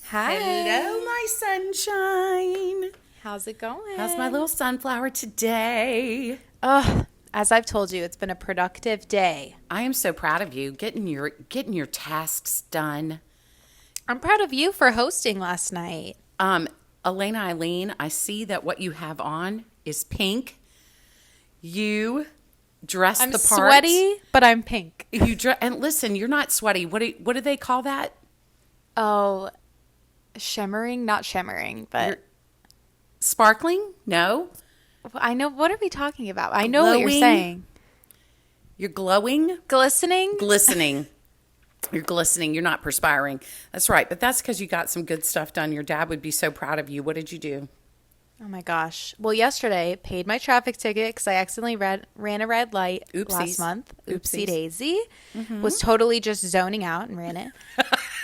Hi. Hello, my sunshine. How's it going? How's my little sunflower today? As I've told you, it's been a productive day. I am so proud of you getting your tasks done. I'm proud of you for hosting last night. Elena Eileen, I see that what you have on is pink. You dress I'm the parts. sweaty, but I'm pink. And listen, you're not sweaty. What do they call that? Oh, shimmering? Not shimmering, but You're sparkling? No. I know. What are we talking about? I know Glowing? what you're saying. You're glowing? Glistening? Glistening. You're glistening. You're not perspiring. That's right. But that's because you got some good stuff done. Your dad would be so proud of you. What did you do? Oh my gosh. Well, yesterday, paid my traffic ticket because I accidentally ran a red light last month. Oopsie daisy. Mm-hmm. Was totally just zoning out and ran it.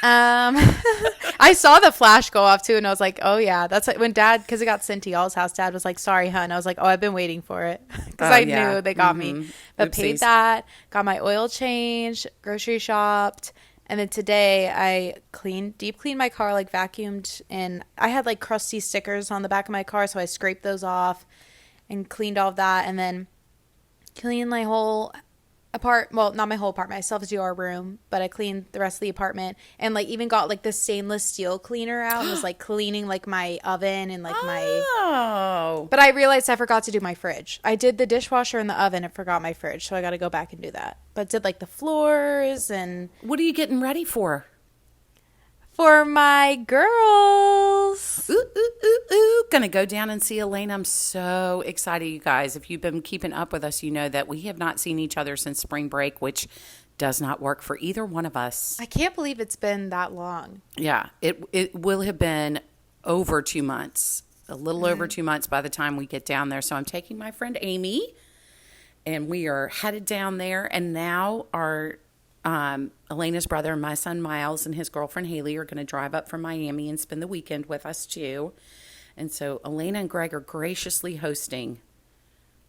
I saw the flash go off too, and I was like, oh yeah. That's like when Dad, because it got sent to y'all's house, Dad was like, sorry, hun. I was like, oh, I've been waiting for it. Because I knew they got me. But paid that, got my oil changed, grocery shopped. And then today I deep cleaned my car, like vacuumed, and I had like crusty stickers on the back of my car, so I scraped those off and cleaned all of that, and then cleaned my whole not my whole apartment. I still have to do our room, but I cleaned the rest of the apartment, and like even got like the stainless steel cleaner out and was like cleaning like my oven and like But I realized I forgot to do my fridge. I did the dishwasher and the oven and forgot my fridge, so I got to go back and do that. But did like the floors and... What are you getting ready for? For my girls. Gonna go down and see Elena. I'm so excited, you guys. If you've been keeping up with us, you know that we have not seen each other since spring break, which does not work for either one of us. I can't believe it's been that long. Yeah, it will have been over 2 months, a little over 2 months by the time we get down there. So I'm taking my friend Amy, and we are headed down there. And now our Elena's brother and my son Miles and his girlfriend Haley are going to drive up from Miami and spend the weekend with us too. And so Elena and Greg are graciously hosting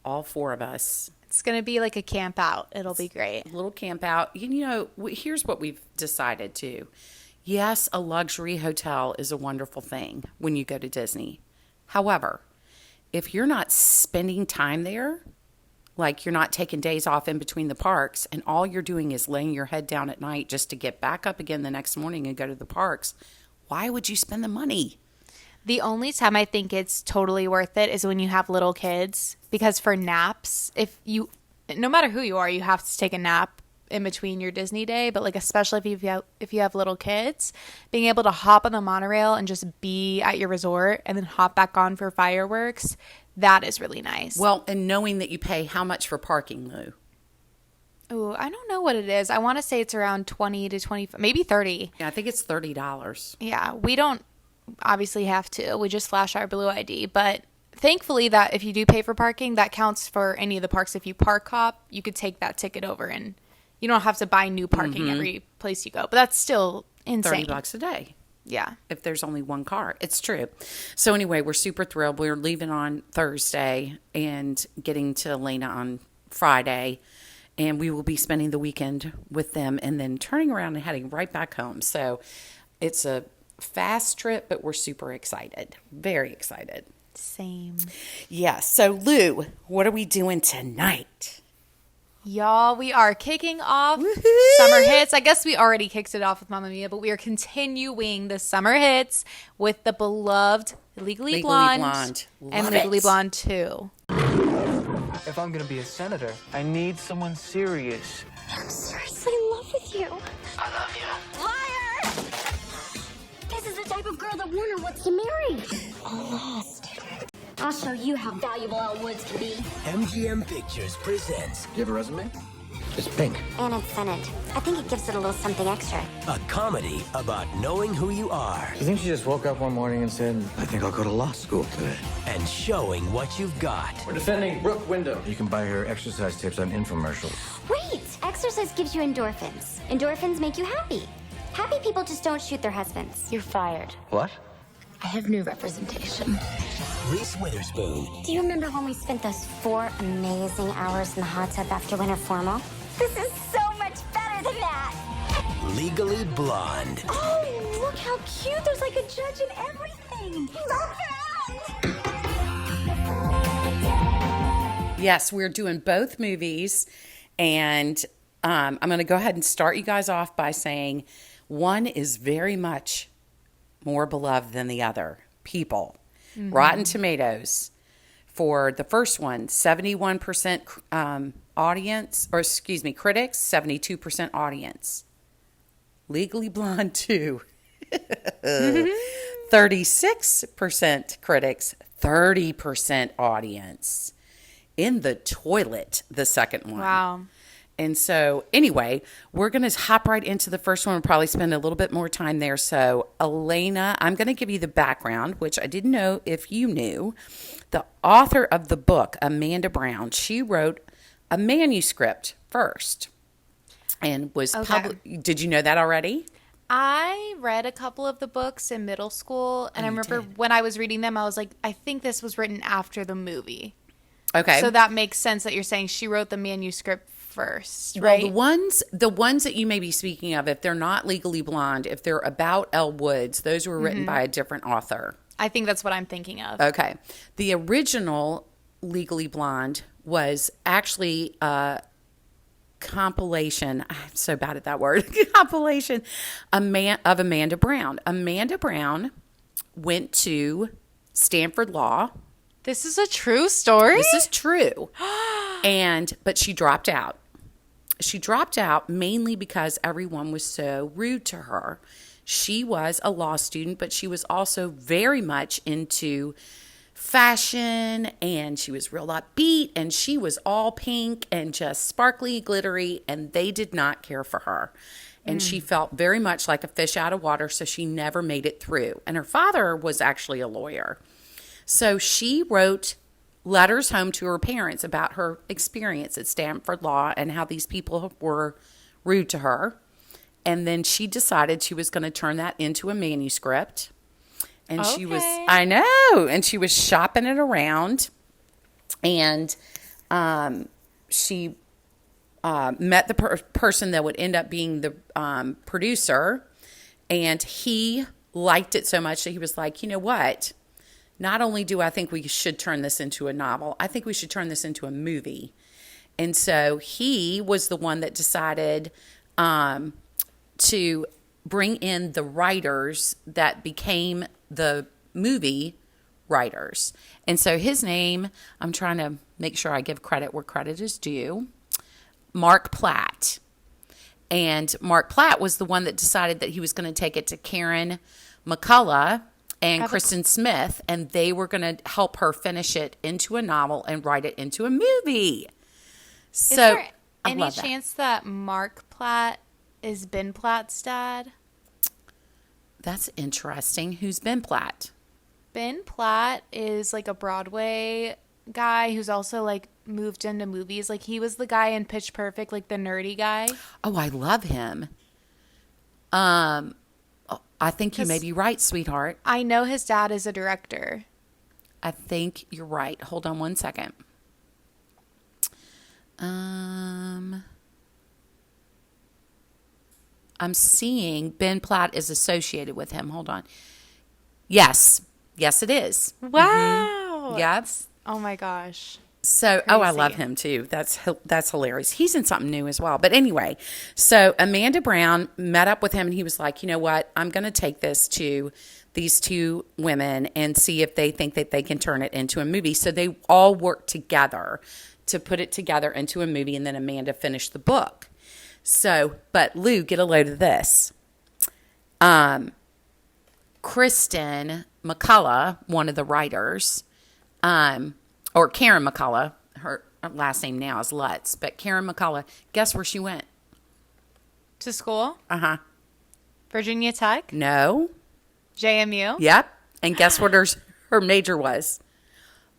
all four of us. It's going to be like a camp out. It'll be great. A little camp out. You know, here's what we've decided too. Yes, a luxury hotel is a wonderful thing when you go to Disney. However, if you're not spending time there, like you're not taking days off in between the parks and all you're doing is laying your head down at night just to get back up again the next morning and go to the parks, why would you spend the money? The only time I think it's totally worth it is when you have little kids, because for naps, no matter who you are, you have to take a nap in between your Disney day, but like especially if you have little kids, being able to hop on the monorail and just be at your resort and then hop back on for fireworks, that is really nice. Well, and knowing that you pay how much for parking, Lou? Oh, I don't know what it is. I want to say it's around 20 to 25, maybe 30. Yeah, I think it's $30. Yeah, we don't obviously have to. We just flash our Blue ID, but thankfully that if you do pay for parking, that counts for any of the parks. If you park hop, you could take that ticket over and you don't have to buy new parking every place you go. But that's still insane. $30 a day. Yeah. If there's only one car. It's true. So anyway, we're super thrilled. We're leaving on Thursday and getting to Elena on Friday. And we will be spending the weekend with them and then turning around and heading right back home. So it's a fast trip, but we're super excited. Very excited. Same. Yeah. So Lou, what are we doing tonight? Y'all, we are kicking off summer hits. I guess we already kicked it off with Mamma Mia, but we are continuing the summer hits with the beloved Legally Blonde and Legally Blonde 2. If I'm gonna be a senator, I need someone serious. I'm seriously in love with you. I love you. Liar! This is the type of girl that Warner wants to marry. Lost. I'll show you how valuable Elle Woods can be. MGM Pictures presents. You have a resume? It's pink. And it's scented. I think it gives it a little something extra. A comedy about knowing who you are You think she just woke up one morning and said, I think I'll go to law school today? and showing what you've got. We're defending Brooke Wyndham. You can buy her exercise tips on infomercials. Wait! Exercise gives you endorphins. Endorphins make you happy. Happy people just don't shoot their husbands. You're fired. What? I have new representation. Reese Witherspoon, Do you remember when we spent those 4 amazing hours in the hot tub after winter formal? This is so much better than that! Legally Blonde. Oh, look how cute. There's like a judge and everything. Yes, we're doing both movies, and I'm going to go ahead and start you guys off by saying one is very much more beloved than the other. People. Rotten Tomatoes. For the first one, 71% audience, or excuse me, critics, 72% audience. Legally Blonde 2. 36% critics, 30% audience. In the Toilet, the second one. Wow. And so, anyway, we're going to hop right into the first one. We'll probably spend a little bit more time there. So, Elena, I'm going to give you the background, which I didn't know if you knew. The author of the book, Amanda Brown, she wrote a manuscript first and was published. Did you know that already? I read a couple of the books in middle school, and I remember when I was reading them, I was like, I think this was written after the movie. Okay. So that makes sense that you're saying she wrote the manuscript first, right? Well, the ones that you may be speaking of, if they're not Legally Blonde, if they're about Elle Woods, those were written by a different author. I think that's what I'm thinking of. Okay. The original Legally Blonde was actually a compilation. I'm so bad at that word. Compilation of Amanda Brown. Amanda Brown went to Stanford Law. This is a true story? This is true. But she dropped out. She dropped out mainly because everyone was so rude to her. She was a law student, but she was also very much into fashion, and she was real upbeat, and she was all pink and just sparkly, glittery, and they did not care for her. And she felt very much like a fish out of water, so she never made it through. And her father was actually a lawyer. So she wrote letters home to her parents about her experience at Stanford Law and how these people were rude to her. And then she decided she was going to turn that into a manuscript. And she was, I know, and she was shopping it around. And she met the person that would end up being the producer. And he liked it so much that he was like, you know what? Not only do I think we should turn this into a novel, I think we should turn this into a movie. And so he was the one that decided to bring in the writers that became the movie writers. And so his name, I'm trying to make sure I give credit where credit is due, Mark Platt. And Mark Platt was the one that decided that he was going to take it to Karen McCullough and Kristen Smith, and they were going to help her finish it into a novel and write it into a movie. So, is there any chance that Mark Platt is Ben Platt's dad? That's interesting. Who's Ben Platt? Ben Platt is like a Broadway guy who's also like moved into movies. Like he was the guy in Pitch Perfect, like the nerdy guy. Oh, I love him. I think you may be right, sweetheart. I know his dad is a director. I think you're right. Hold on one second. I'm seeing Ben Platt is associated with him. Hold on. Yes, it is. Wow. Mm-hmm. Yes. Oh my gosh. So, I love him too. That's hilarious. He's in something new as well. But anyway, so Amanda Brown met up with him and he was like, you know what? I'm going to take this to these two women and see if they think that they can turn it into a movie. So they all worked together to put it together into a movie, and then Amanda finished the book. So, but Lou, get a load of this. Kristen McCullough, one of the writers, or Karen McCullough, her last name now is Lutz, but Karen McCullough, guess where she went? To school? Uh-huh. Virginia Tech? No. JMU? Yep. And guess what her major was?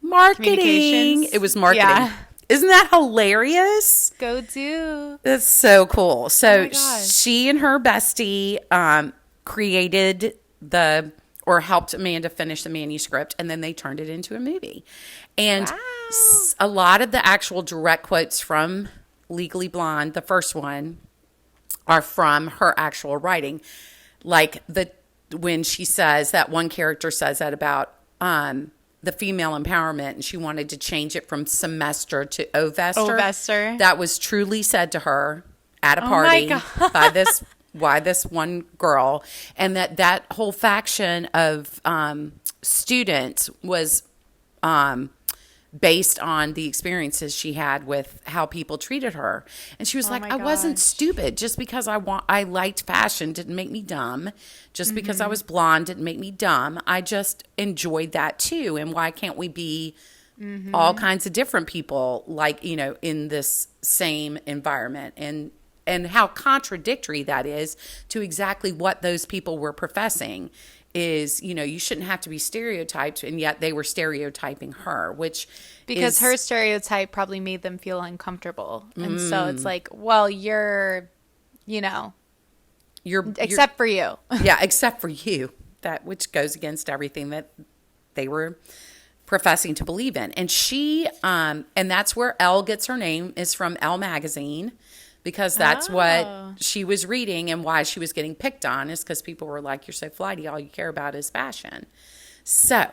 Marketing. It was marketing. Yeah. Isn't that hilarious? Go do. That's so cool. So she and her bestie created or helped Amanda finish the manuscript, and then they turned it into a movie. And a lot of the actual direct quotes from Legally Blonde, the first one, are from her actual writing. Like when she says that, one character says that about the female empowerment, and she wanted to change it from semester to ovester. Ovester. That was truly said to her at a party by this one girl, and that whole faction of students was based on the experiences she had with how people treated her. And she was like, I wasn't stupid. Just because I liked fashion didn't make me dumb. Just because I was blonde didn't make me dumb. I just enjoyed that too. And why can't we be all kinds of different people, like, you know, in this same environment? And how contradictory that is to exactly what those people were professing. Is, you know, you shouldn't have to be stereotyped, and yet they were stereotyping her, which because her stereotype probably made them feel uncomfortable. And so it's like, well, you're except for you. Yeah, except for you. That which goes against everything that they were professing to believe in. And she and that's where Elle gets her name, is from Elle magazine. Because that's what she was reading, and why she was getting picked on is because people were like, you're so flighty, all you care about is fashion. So,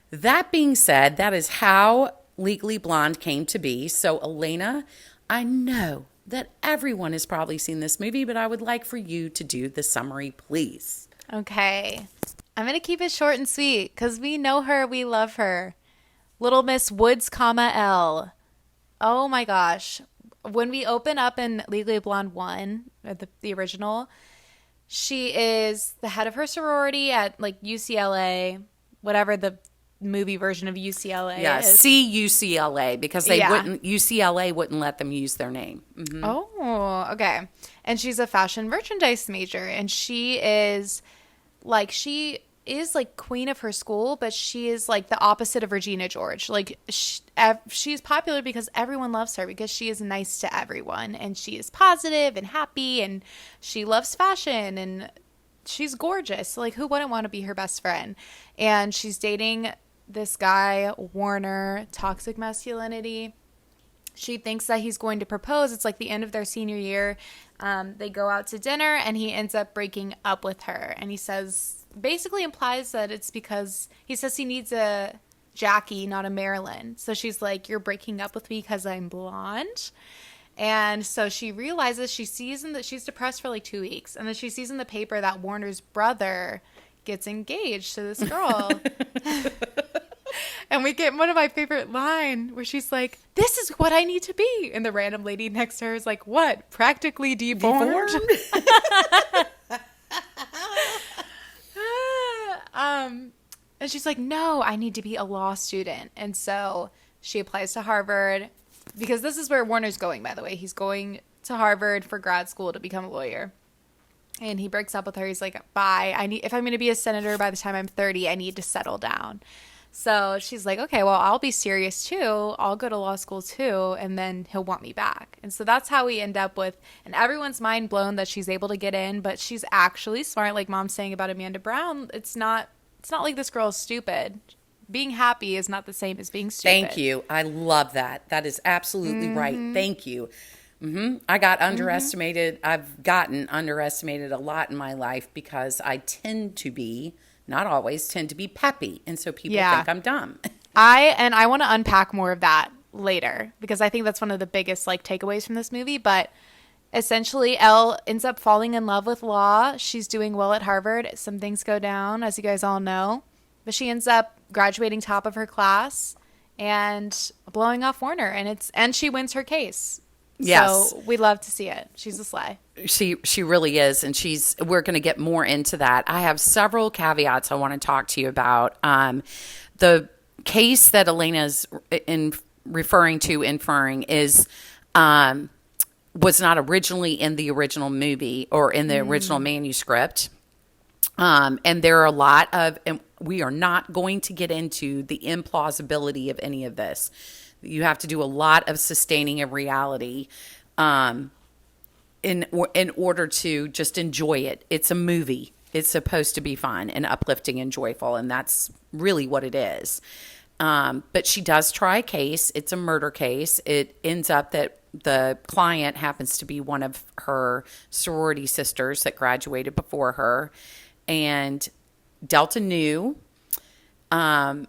that being said, that is how Legally Blonde came to be. So, Elena, I know that everyone has probably seen this movie, but I would like for you to do the summary, please. Okay. I'm going to keep it short and sweet because we know her, we love her. Little Miss Woods, Elle. Oh my gosh. When we open up in Legally Blonde 1, the original, she is the head of her sorority at like UCLA, whatever the movie version of UCLA is. UCLA, because UCLA wouldn't let them use their name. Mm-hmm. Oh, okay. And she's a fashion merchandise major, and she is like queen of her school, but she is like the opposite of Regina George. Like she's popular because everyone loves her, because she is nice to everyone, and she is positive and happy, and she loves fashion, and she's gorgeous. Like, who wouldn't want to be her best friend? And she's dating this guy, Warner, toxic masculinity. She thinks that he's going to propose. It's like the end of their senior year. They go out to dinner, and he ends up breaking up with her. And he basically implies that it's because he says he needs a Jackie, not a Marilyn. So she's like, you're breaking up with me because I'm blonde. And so she realizes, she sees that she's depressed for like 2 weeks. And then she sees in the paper that Warner's brother gets engaged to this girl. And we get one of my favorite lines where she's like, this is what I need to be. And the random lady next to her is like, what? Practically deformed? And she's like, no, I need to be a law student. And so she applies to Harvard, because this is where Warner's going, by the way. He's going to Harvard for grad school to become a lawyer. And he breaks up with her. He's like, bye. If I'm going to be a senator by the time I'm 30, I need to settle down. So she's like, okay, well, I'll be serious too. I'll go to law school too. And then he'll want me back. And so that's how we end up with, and everyone's mind blown that she's able to get in, but she's actually smart. Like Mom's saying about Amanda Brown, it's not like this girl's stupid. Being happy is not the same as being stupid. Thank you. I love that. That is absolutely right. Thank you. I got underestimated. I've gotten underestimated a lot in my life because I tend to be, not always, tend to be peppy. And so people think I'm dumb. I want to unpack more of that later, because I think that's one of the biggest like takeaways from this movie. But essentially, Elle ends up falling in love with law. She's doing well at Harvard. Some things go down, as you guys all know. But she ends up graduating top of her class and blowing off Warner. And she wins her case. Yes. So we love to see it. She's a slay. She really is. And we're going to get more into that. I have several caveats I want to talk to you about. The case that Elena's inferring is was not originally in the original movie or in the original manuscript. And there are a lot of, and we are not going to get into the implausibility of any of this. You have to do a lot of sustaining of reality in order to just enjoy it. It's a movie. It's supposed to be fun and uplifting and joyful, and that's really what it is. But she does try a case. It's a murder case. It ends up that the client happens to be one of her sorority sisters that graduated before her, and Delta knew. And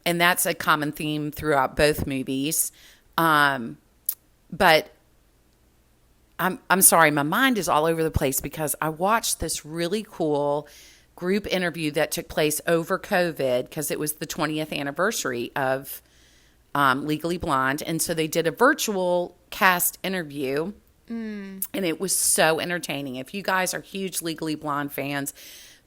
that's a common theme throughout both movies. But I'm sorry, my mind is all over the place because I watched this really cool group interview that took place over COVID because it was the 20th anniversary of Legally Blonde. And so they did a virtual cast interview, and it was so entertaining. If you guys are huge Legally Blonde fans,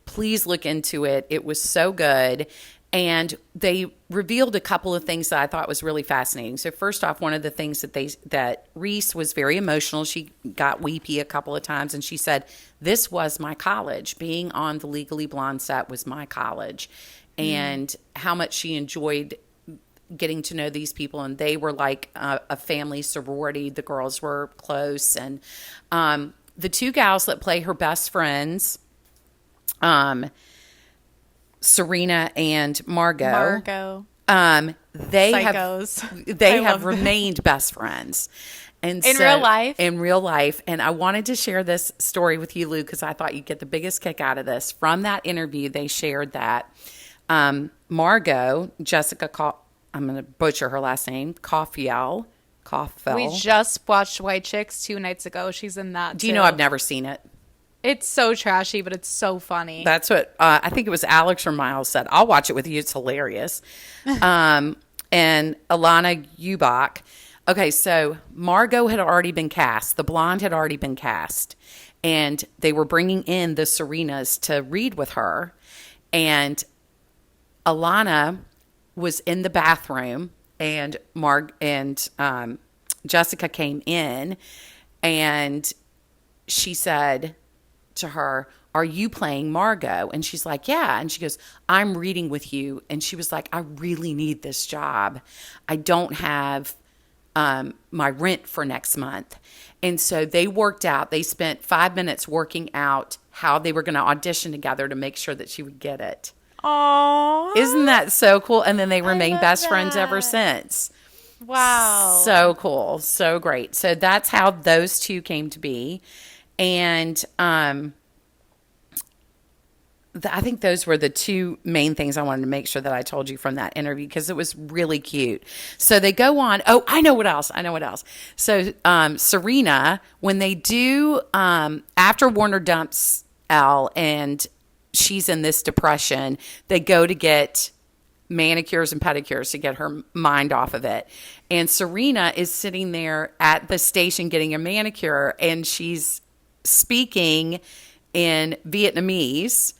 please look into it. It was so good. And they revealed a couple of things that I thought was really fascinating. So first off, one of the things that Reese was very emotional. She got weepy a couple of times, and she said, "This was my college. Being on the Legally Blonde set was my college," and how much she enjoyed getting to know these people. And they were like a family sorority. The girls were close, and the two gals that play her best friends, Serena and Margot. They Psychos. have remained best friends. And in real life? In real life. And I wanted to share this story with you, Lou, because I thought you'd get the biggest kick out of this. From that interview, they shared that Margot, I'm going to butcher her last name, Cauffiel. We just watched White Chicks 2 nights ago. She's in that, Do you know I've never seen it? It's so trashy, but it's so funny. That's what I think it was Alex or Miles said. I'll watch it with you. It's hilarious. And Alana Ubach. Okay, so Margot had already been cast. The blonde had already been cast. And they were bringing in the Serenas to read with her. And Alana was in the bathroom, and Jessica came in, and she said to her, "Are you playing Margot?" And she's like, "Yeah." And she goes, "I'm reading with you." And she was like, "I really need this job. I don't have my rent for next month." And so they worked out. They spent 5 minutes working out how they were going to audition together to make sure that she would get it. Aww. Isn't that so cool? And then they remain best friends ever since. Wow. So cool. So great. So that's how those two came to be. And I think those were the two main things I wanted to make sure that I told you from that interview, because it was really cute. So they go on. Oh, I know what else. So Serena, when they do, after Warner dumps Elle and she's in this depression, they go to get manicures and pedicures to get her mind off of it. And Serena is sitting there at the station getting a manicure, and she's speaking in Vietnamese,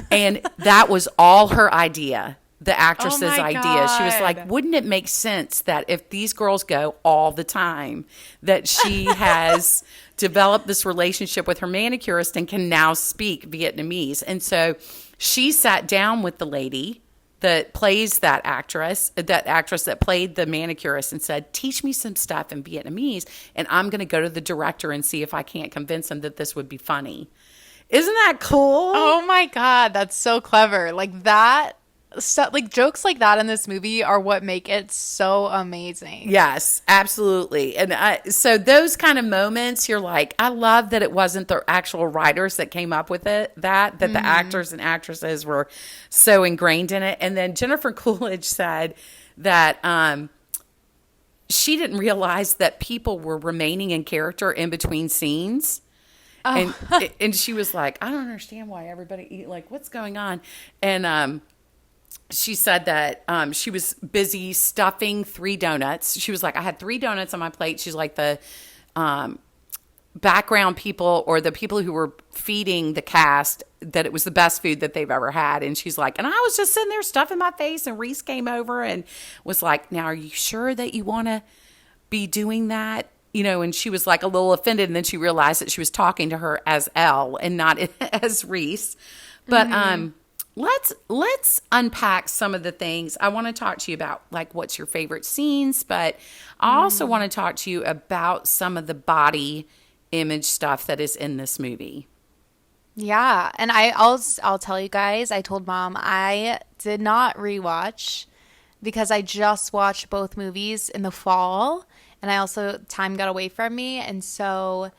and that was all her idea, the actress's idea. She was like, wouldn't it make sense that if these girls go all the time, that she has developed this relationship with her manicurist and can now speak Vietnamese? And so she sat down with the lady that plays that actress that played the manicurist, and said, "Teach me some stuff in Vietnamese, and I'm going to go to the director and see if I can't convince him that this would be funny." Isn't that cool? Oh my God, that's so clever. Like that stuff, like jokes like that in this movie are what make it so amazing. Yes, absolutely. And so those kind of moments, you're like, I love that it wasn't the actual writers that came up with it, that the actors and actresses were so ingrained in it. And then Jennifer Coolidge said that she didn't realize that people were remaining in character in between scenes. Oh. And she was like, I don't understand why everybody like, what's going on? And she said that she was busy stuffing 3 donuts. She was like, I had 3 donuts on my plate. She's like, the background people, or the people who were feeding the cast, that it was the best food that they've ever had. And she's like, and I was just sitting there stuffing my face, and Reese came over and was like, now, are you sure that you want to be doing that? You know, and she was like a little offended, and then she realized that she was talking to her as Elle and not as Reese. But let's unpack some of the things. I want to talk to you about, like, what's your favorite scenes, but I also want to talk to you about some of the body image stuff that is in this movie. Yeah, and I'll tell you guys, I told Mom I did not rewatch because I just watched both movies in the fall. And I also, time got away from me. And so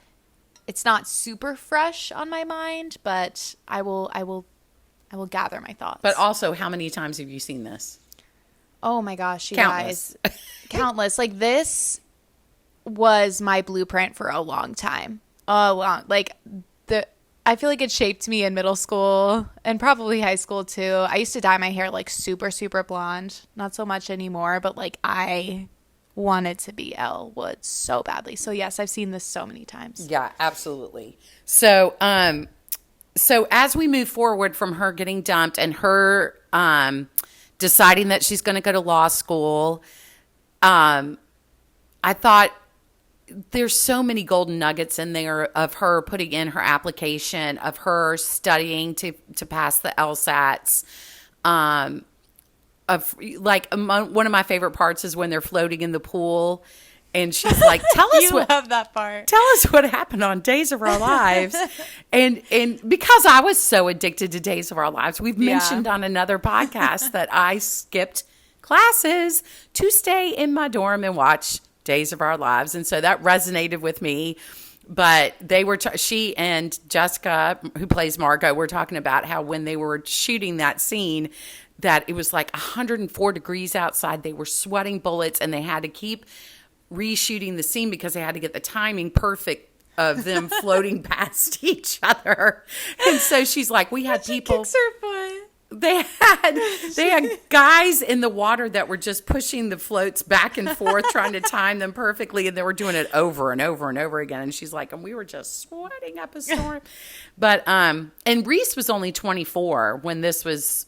it's not super fresh on my mind, but I will gather my thoughts. But also, how many times have you seen this? Oh my gosh, you Countless. guys. Countless. Like, this was my blueprint for a long time. I feel like it shaped me in middle school and probably high school too. I used to dye my hair like super, super blonde. Not so much anymore, but like I wanted to be Elle Woods so badly. So yes, I've seen this so many times. Yeah, absolutely. So, so as we move forward from her getting dumped and her deciding that she's going to go to law school, I thought there's so many golden nuggets in there of her putting in her application, of her studying to pass the LSATs. Of like one of my favorite parts is when they're floating in the pool, and she's like, "Tell us You love that part. Tell us what happened on Days of Our Lives." and because I was so addicted to Days of Our Lives, we've mentioned on another podcast that I skipped classes to stay in my dorm and watch Days of Our Lives, and so that resonated with me. But they were she and Jessica, who plays Margot, were talking about how when they were shooting that scene, that it was like 104 degrees outside. They were sweating bullets, and they had to keep reshooting the scene because they had to get the timing perfect of them floating past each other. And so she's like, we had people. Kicks her foot. They had guys in the water that were just pushing the floats back and forth, trying to time them perfectly, and they were doing it over and over and over again. And she's like, and we were just sweating up a storm. But and Reese was only 24 when this was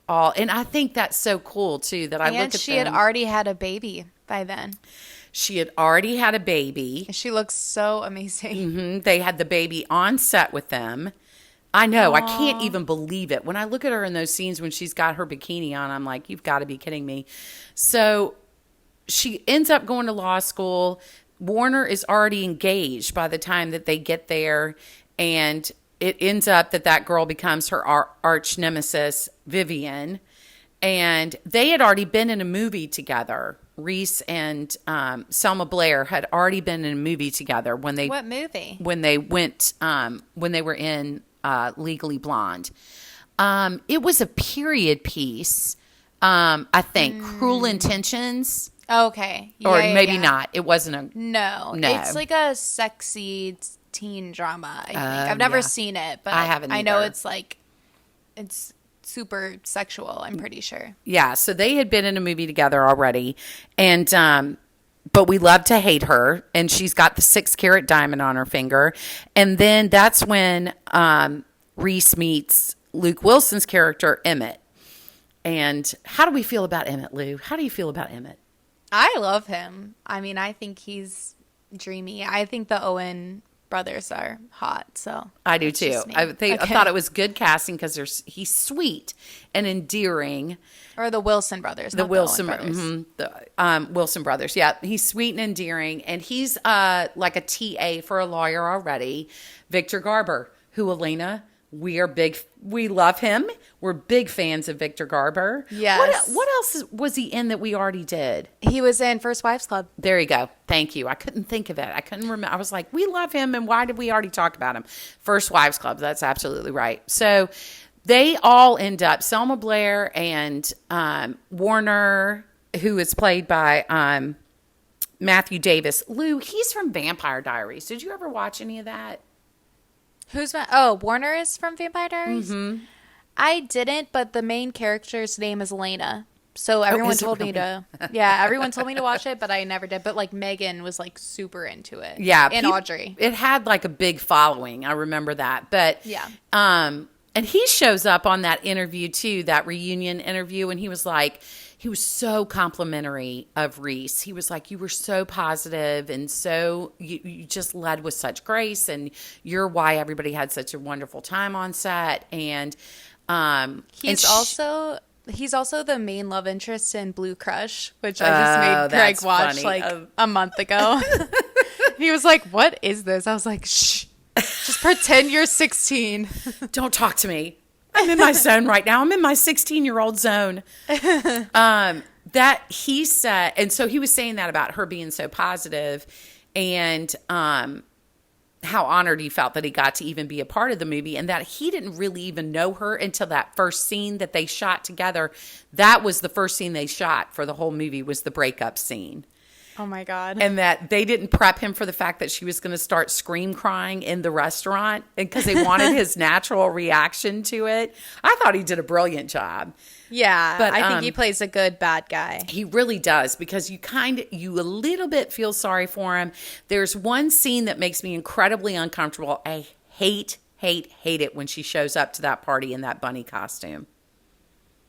all, and I think that's so cool too. That I look at she had already had a baby by then. She had already had a baby. She looks so amazing. Mm-hmm. They had the baby on set with them. I know. Aww. I can't even believe it. When I look at her in those scenes when she's got her bikini on, I'm like, you've got to be kidding me. So she ends up going to law school. Warner is already engaged by the time that they get there. And it ends up that girl becomes her arch nemesis, Vivian. And they had already been in a movie together. Reese and Selma Blair had already been in a movie together when they. What movie? When they went, when they were in Legally Blonde. It was a period piece. I think Cruel Intentions. Okay. Yeah, or maybe not. It wasn't a. No. It's like a sexy teen drama. I think I've never seen it, but I haven't. I know either. it's like it's super sexual. I'm pretty sure. Yeah. So they had been in a movie together already, and but we love to hate her, and she's got the 6-carat diamond on her finger. And then that's when Reese meets Luke Wilson's character, Emmett. And how do we feel about Emmett, Lou? How do you feel about Emmett? I love him. I mean, I think he's dreamy. I think the Owen brothers are hot. So I do too. I thought it was good casting because he's sweet and endearing. Or the Wilson brothers. The Wilson brothers. Wilson brothers. Yeah, he's sweet and endearing, and he's like a TA for a lawyer already. Victor Garber, who Elena, we love him. We're big fans of Victor Garber. Yes. What else was he in that we already did? He was in First Wives Club. There you go. Thank you. I couldn't think of it. I couldn't remember. I was like, we love him, and why did we already talk about him? First Wives Club. That's absolutely right. So they all end up, Selma Blair and Warner, who is played by Matthew Davis. Lou, he's from Vampire Diaries. Did you ever watch any of that? Warner is from Vampire Diaries? Mm-hmm. I didn't, but the main character's name is Lena. So everyone told me to watch it, but I never did. But like Megan was like super into it. Yeah. And Audrey. It had like a big following. I remember that. But yeah. And he shows up on that interview too, that reunion interview, and he was so complimentary of Reese. He was like, you were so positive and so you just led with such grace, and you're why everybody had such a wonderful time on set. And he's also the main love interest in Blue Crush, which I just made Craig watch a month ago. He was like, what is this? I was like, shh. Just pretend you're 16. Don't talk to me. I'm in my zone right now. I'm in my 16-year-old zone. that he said, and so he was saying that about her being so positive, and how honored he felt that he got to even be a part of the movie, and that he didn't really even know her until that first scene that they shot together. That was the first scene they shot for the whole movie, was the breakup scene. Oh my God. And that they didn't prep him for the fact that she was going to start scream crying in the restaurant, because they wanted his natural reaction to it. I thought he did a brilliant job. Yeah, but I think he plays a good bad guy. He really does, because you a little bit feel sorry for him. There's one scene that makes me incredibly uncomfortable. I hate it when she shows up to that party in that bunny costume.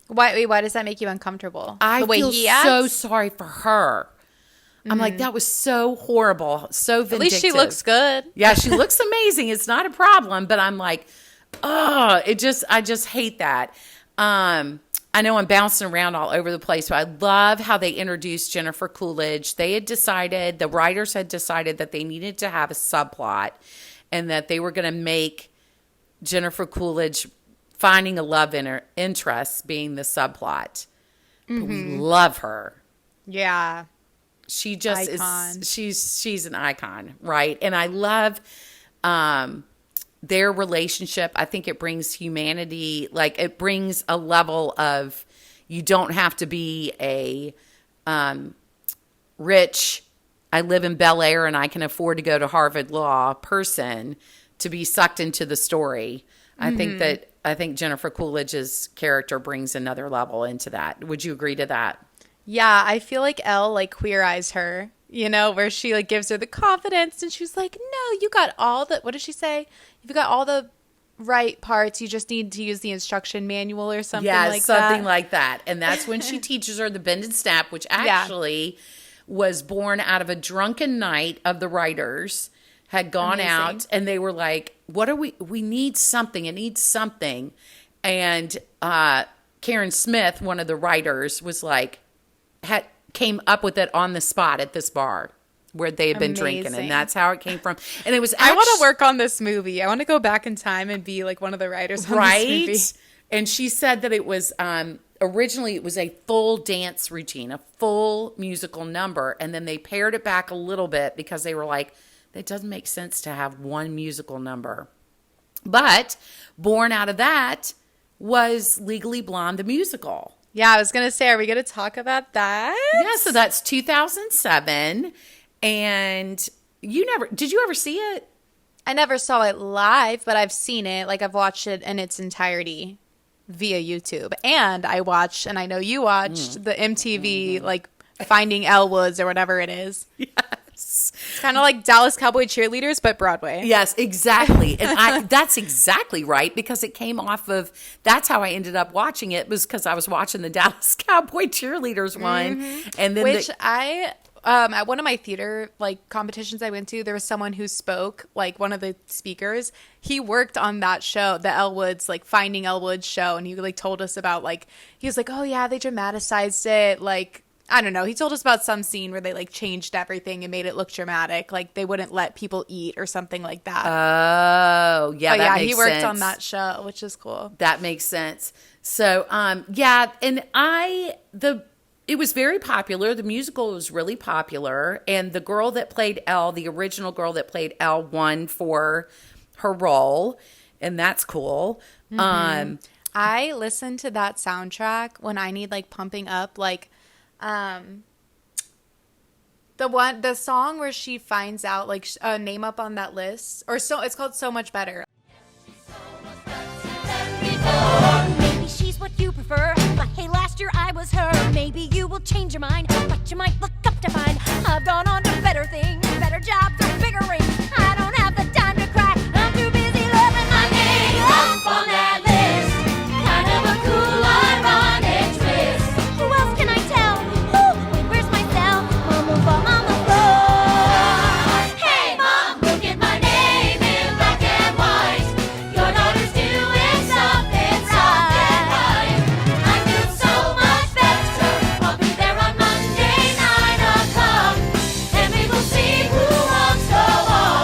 Why does that make you uncomfortable? I feel so sorry for her. I'm like, that was so horrible, so vindictive. At least she looks good. Yeah, she looks amazing. It's not a problem, but I'm like, oh, I just hate that. I know I'm bouncing around all over the place, but I love how they introduced Jennifer Coolidge. The writers had decided that they needed to have a subplot, and that they were going to make Jennifer Coolidge finding a love interest being the subplot. Mm-hmm. But we love her. Yeah. She just is, she's an icon, right? And I love their relationship. I think it brings humanity, like it brings a level of, you don't have to be a rich, I live in Bel Air and I can afford to go to Harvard Law person to be sucked into the story. Mm-hmm. I think Jennifer Coolidge's character brings another level into that. Would you agree to that? Yeah, I feel like Elle like Queer Eyes her, where she like gives her the confidence, and she's like, no, you got all the, what did she say? You've got all the right parts. You just need to use the instruction manual or something like that. Yeah, something like that. And that's when she teaches her the bend and snap, which actually was born out of a drunken night of the writers had gone out, and they were like, we need something. It needs something. And Karen Smith, one of the writers, was like, came up with it on the spot at this bar where they had been drinking, and that's how it came from. And it was I want to work on this movie. I want to go back in time and be like one of the writers on this movie. And she said that it was originally it was a full dance routine, a full musical number, and then they pared it back a little bit because they were like, it doesn't make sense to have one musical number. But born out of that was Legally Blonde the musical. Yeah, I was going to say, are we going to talk about that? Yeah, so that's 2007. And did you ever see it? I never saw it live, but I've seen it. Like, I've watched it in its entirety via YouTube. And I watched, and I know you watched, the MTV, like, Finding Elle Woods or whatever it is. Yes. It's kind of like Dallas Cowboy Cheerleaders, but Broadway. Yes, exactly. And that's exactly right, because it came off of, that's how I ended up watching it, was because I was watching the Dallas Cowboy Cheerleaders one. Mm-hmm. And then at one of my theater like competitions I went to, there was someone who spoke, like one of the speakers. He worked on that show, the Elle Woods, like Finding Elle Woods show, and he like told us about like, he was like, oh yeah, they dramatized it, like, I don't know. He told us about some scene where they like changed everything and made it look dramatic. Like they wouldn't let people eat or something like that. Oh, yeah. That makes he worked sense. on that show, which is cool. That makes sense. So, yeah. And it was very popular. The musical was really popular. And the girl that played Elle, the original girl that played Elle, won for her role. And that's cool. Mm-hmm. I listen to that soundtrack when I need like pumping up, like, the song where she finds out like a name up on that list, or so it's called So Much Better. Maybe she's what you prefer, but hey, last year I was her. Maybe you will change your mind, but you might look up to find I've gone on to better things, better jobs, or bigger rings. I don't have the time to cry. I'm too busy loving my name up on that list. Kind of a cool, ironic twist. Who else can I tell? Wait, where's my cell? Mom will fall on the floor. Hey, Mom, look at my name in black and white. Your daughter's doing something right. I feel so much better. I'll be there on Monday, 9 o'clock, and we will see who wants to go on.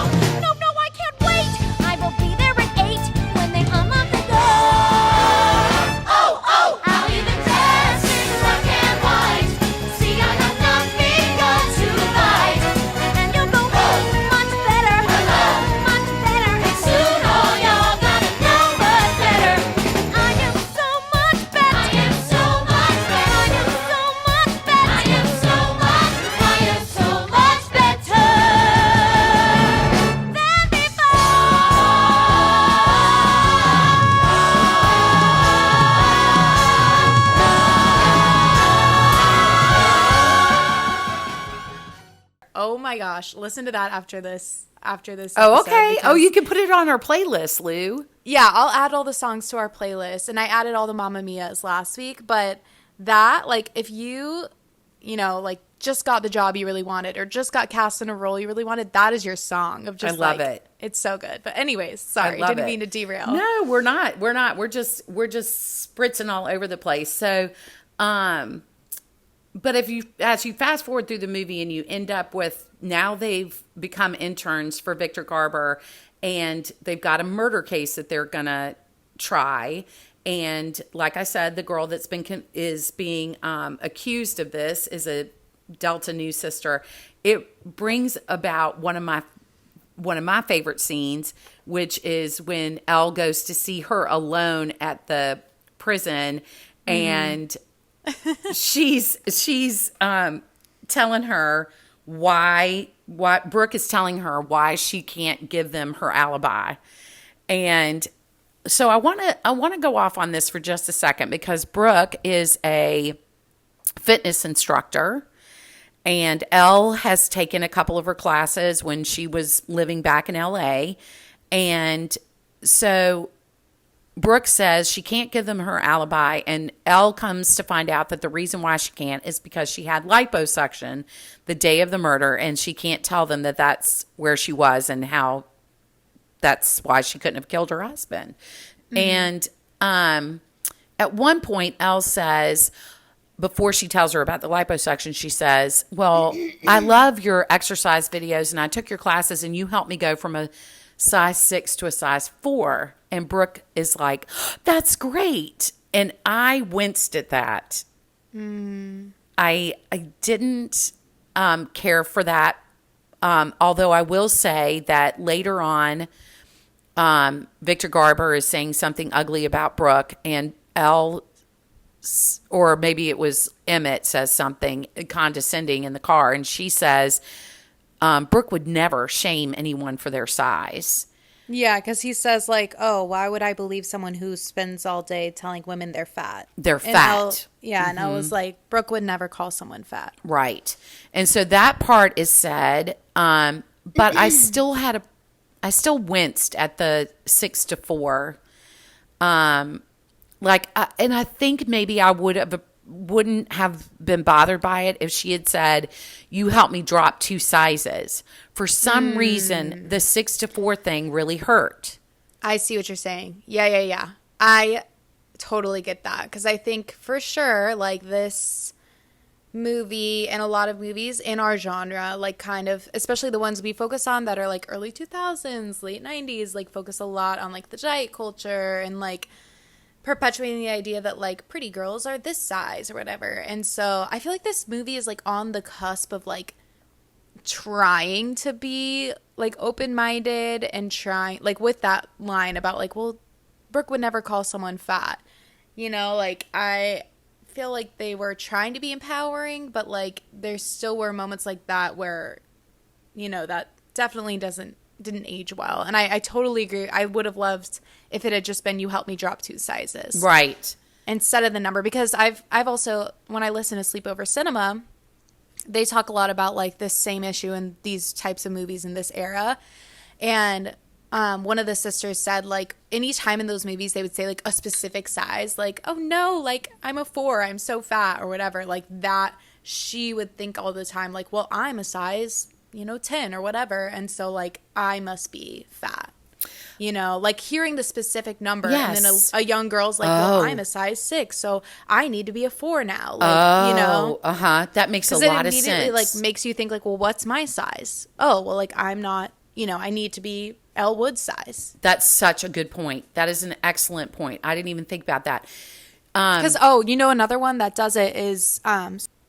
gosh, listen to that after this. Oh, episode, okay. because- Oh, you can put it on our playlist, Lou. Yeah, I'll add all the songs to our playlist, and I added all the Mamma Mia's last week. But that, like, if you like just got the job you really wanted, or just got cast in a role you really wanted, that is your song of just. I love like, it. It's so good. But anyways, sorry, didn't mean to derail. No, we're not. We're just spritzing all over the place. So, but as you fast forward through the movie and you end up with, now they've become interns for Victor Garber, and they've got a murder case that they're gonna try. And like I said, the girl that's being accused of this is a Delta News sister. It brings about one of my favorite scenes, which is when Elle goes to see her alone at the prison, and she's telling her why Brooke is telling her why she can't give them her alibi. And so I want to go off on this for just a second, because Brooke is a fitness instructor, and Elle has taken a couple of her classes when she was living back in LA. And so Brooke says she can't give them her alibi, and Elle comes to find out that the reason why she can't is because she had liposuction the day of the murder, and she can't tell them that that's where she was and how that's why she couldn't have killed her husband. And at one point, Elle says, before she tells her about the liposuction, she says, well, I love your exercise videos, and I took your classes, and you helped me go from a size 6 to a size 4. And Brooke is like, that's great. And I winced at that. I didn't care for that. Although I will say that later on, Victor Garber is saying something ugly about Brooke, and Elle, or maybe it was Emmett, says something condescending in the car, and she says Brooke would never shame anyone for their size. Yeah, because he says, like, oh, why would I believe someone who spends all day telling women they're fat? They're And fat. and I was like, Brooke would never call someone fat. Right. And so that part is said, but I still winced at the 6 to 4. And I think maybe I wouldn't have been bothered by it if she had said, you helped me drop 2 sizes. For some reason, the 6 to 4 thing really hurt. I see what you're saying. Yeah. I totally get that, because I think for sure, like, this movie and a lot of movies in our genre, like, kind of, especially the ones we focus on that are like early 2000s, late 90s, like, focus a lot on like the diet culture and like perpetuating the idea that like pretty girls are this size or whatever. And so I feel like this movie is like on the cusp of like trying to be like open-minded and trying, like, with that line about like, well, Brooke would never call someone fat, like, I feel like they were trying to be empowering, but like there still were moments like that where that definitely didn't age well. And I totally agree. I would have loved if it had just been, you helped me drop 2 sizes, Right. instead of the number, because I've also, when I listen to Sleepover Cinema, they talk a lot about like this same issue in these types of movies in this era. And one of the sisters said, like, any time in those movies they would say like a specific size, like, oh no, like, I'm a 4, I'm so fat, or whatever, like that. She would think all the time like, well, I'm a size 10 or whatever, and so like I must be fat, like hearing the specific number. Yes. And then a young girl's like, well, I'm a size 6, so I need to be a 4 now, like, that makes a lot of sense. It immediately like makes you think like, well, what's my size? Oh, well, like, I'm not, I need to be Elle Wood's size. That's such a good point. That is an excellent point. I didn't even think about that. Because another one that does it is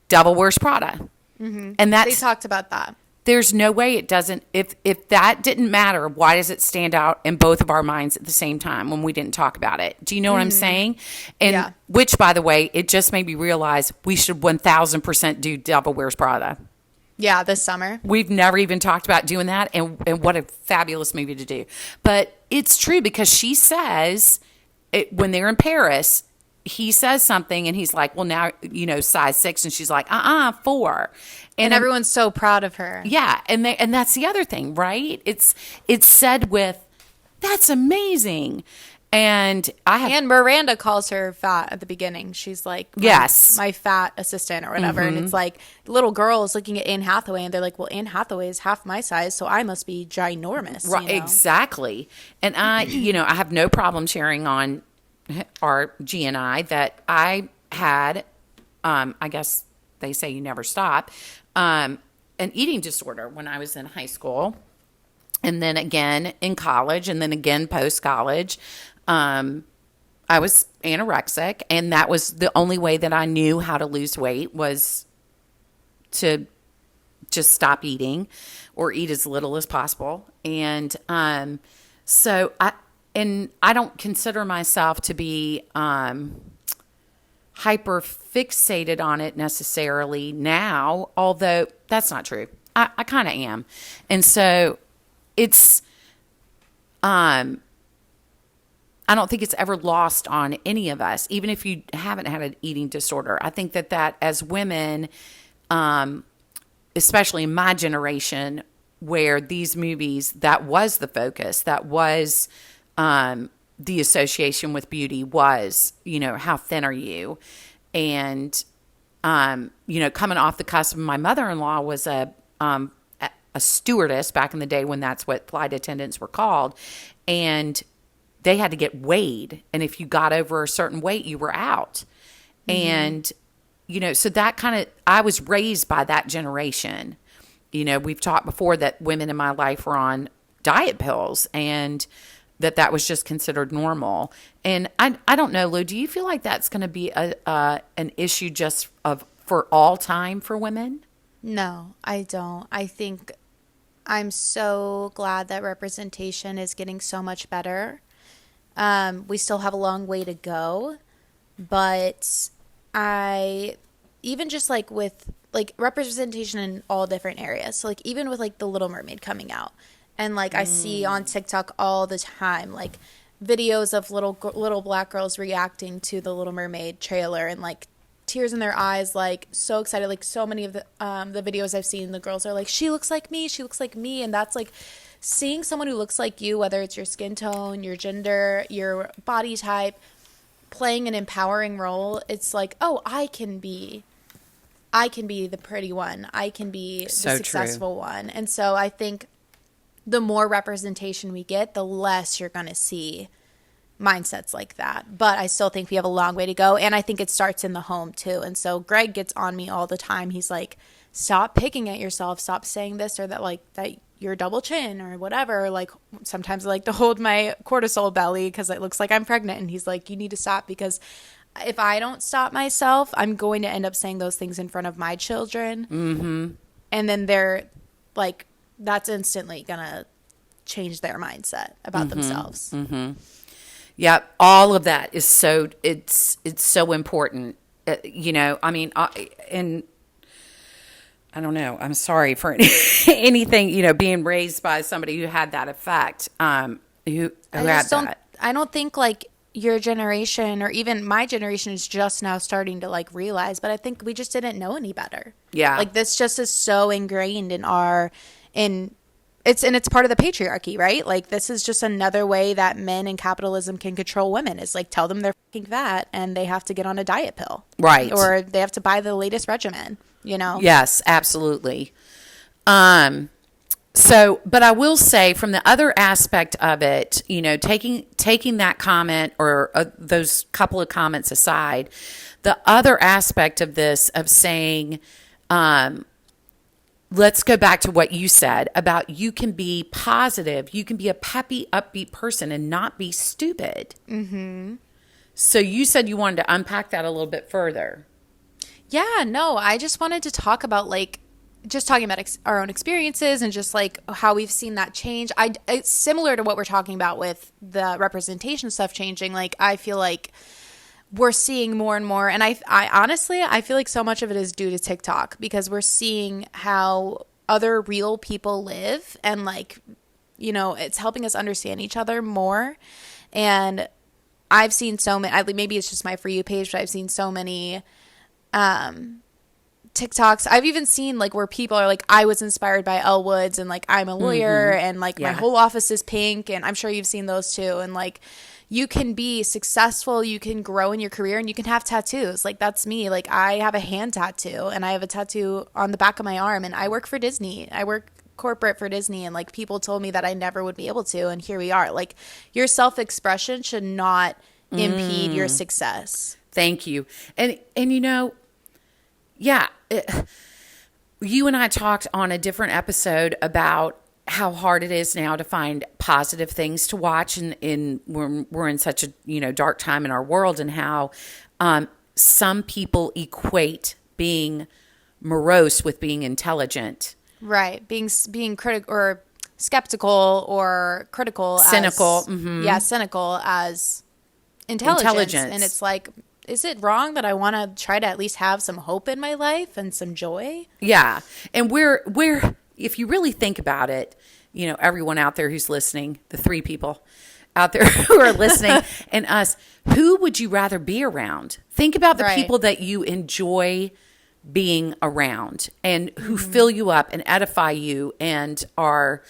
Devil Wears Prada. Mm-hmm. And they talked about that. There's no way it doesn't. If that didn't matter, why does it stand out in both of our minds at the same time when we didn't talk about it? Do you know what I'm saying? And which, by the way, it just made me realize we should 1000% do Devil Wears Prada. Yeah, this summer. We've never even talked about doing that, and what a fabulous movie to do. But it's true, because she says, when they're in Paris, he says something, and he's like, well, now, size 6, and she's like, 4. And everyone's so proud of her. Yeah, and that's the other thing, right? It's said with, "That's amazing." And and Miranda calls her fat at the beginning. She's like, yes, my fat assistant or whatever. And it's like little girls looking at Anne Hathaway and they're like, well, Anne Hathaway is half my size, so I must be ginormous. Right, exactly. And I have no problem sharing on our G and I that I had, I guess they say you never stop, an eating disorder when I was in high school, and then again in college, and then again post-college. I was anorexic, and that was the only way that I knew how to lose weight, was to just stop eating or eat as little as possible. And so I don't consider myself to be hyper fixated on it necessarily now, although that's not true. I kind of am. And so it's I don't think it's ever lost on any of us, even if you haven't had an eating disorder. I think that as women, especially in my generation, where these movies, that was the focus, that was the association with beauty was, how thin are you? And, coming off the cusp, my mother-in-law was a stewardess back in the day when that's what flight attendants were called. And they had to get weighed. And if you got over a certain weight, you were out. And, so that I was raised by that generation. We've talked before that women in my life were on diet pills and that was just considered normal. And I don't know, Lou, do you feel like that's going to be an issue just for all time for women? No, I don't. I think I'm so glad that representation is getting so much better. We still have a long way to go, but even just like with like representation in all different areas. So like even with like the Little Mermaid coming out, and like I see on TikTok all the time, like videos of little black girls reacting to the Little Mermaid trailer and like tears in their eyes, like so excited. Like so many of the videos I've seen, the girls are like, she looks like me, and that's like seeing someone who looks like you, whether it's your skin tone, your gender, your body type, playing an empowering role. It's like, oh, I can be the pretty one. I can be the successful one. And so I think the more representation we get, the less you're going to see mindsets like that. But I still think we have a long way to go. And I think it starts in the home too. And so Greg gets on me all the time. He's like, stop picking at yourself. Stop saying this or that, like that you're double chin or whatever. Like sometimes I like to hold my cortisol belly because it looks like I'm pregnant. And he's like, you need to stop, because if I don't stop myself, I'm going to end up saying those things in front of my children. Mm-hmm. And then they're like, that's instantly going to change their mindset about themselves. Mm-hmm. Yeah, all of that is it's so important. I mean, and I don't know. I'm sorry for anything, being raised by somebody who had that effect. I don't think like your generation or even my generation is just now starting to like realize, but I think we just didn't know any better. Yeah. Like this just is so ingrained it's part of the patriarchy, right? Like this is just another way that men and capitalism can control women, is like tell them they're fucking fat and they have to get on a diet pill. Right. Or they have to buy the latest regimen, Yes, absolutely. So, but I will say from the other aspect of it, taking that comment or those couple of comments aside, the other aspect of this of saying, let's go back to what you said about you can be positive, you can be a peppy, upbeat person and not be stupid. Mm-hmm. So you said you wanted to unpack that a little bit further. Yeah, no, I just wanted to talk about just talking about our own experiences and just like how we've seen that change. It's similar to what we're talking about with the representation stuff changing. Like I feel like we're seeing more and more, and I honestly feel like so much of it is due to TikTok, because we're seeing how other real people live, and like, it's helping us understand each other more. And I've seen so many, maybe it's just my For You page, but I've seen so many TikToks. I've even seen like where people are like, I was inspired by Elle Woods, and like I'm a lawyer, and like my whole office is pink, and I'm sure you've seen those too. And like you can be successful, you can grow in your career, and you can have tattoos. Like that's me. Like I have a hand tattoo, and I have a tattoo on the back of my arm, and I work for Disney. I work corporate for Disney, and like people told me that I never would be able to, and here we are. Like your self-expression should not impede your success. Thank you. And you know, you and I talked on a different episode about how hard it is now to find positive things to watch, and we're in such a dark time in our world, and how some people equate being morose with being intelligent. Right. Being critical or skeptical or critical. Cynical. Cynical as intelligence. And it's like, is it wrong that I want to try to at least have some hope in my life and some joy? Yeah. And we're if you really think about it, everyone out there who's listening, the 3 people out there who are listening and us, who would you rather be around? Think about the people that you enjoy being around and who fill you up and edify you and are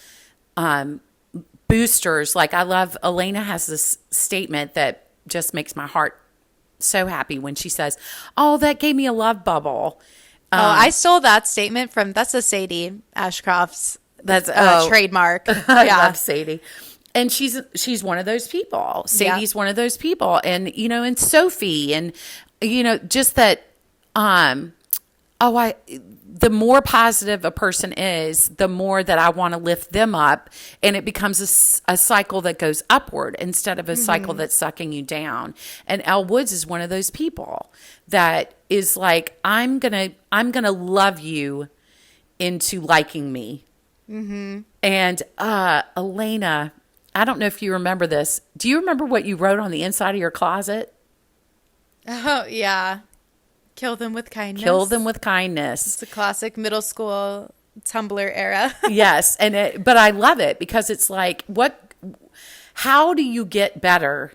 boosters. Like I love, Elena has this statement that just makes my heart so happy when she says, "Oh, that gave me a love bubble." I stole that statement that's a Sadie Ashcroft's trademark. I love Sadie. And she's one of those people. Sadie's one of those people. And, and Sophie and, just that, the more positive a person is, the more that I want to lift them up, and it becomes a cycle that goes upward instead of a cycle that's sucking you down. And Elle Woods is one of those people that is like, I'm gonna love you into liking me. And Elena, I don't know if you remember this. Do you remember what you wrote on the inside of your closet? Oh yeah. Kill them with kindness. Kill them with kindness. It's a classic middle school Tumblr era. Yes, but I love it because it's like, how do you get better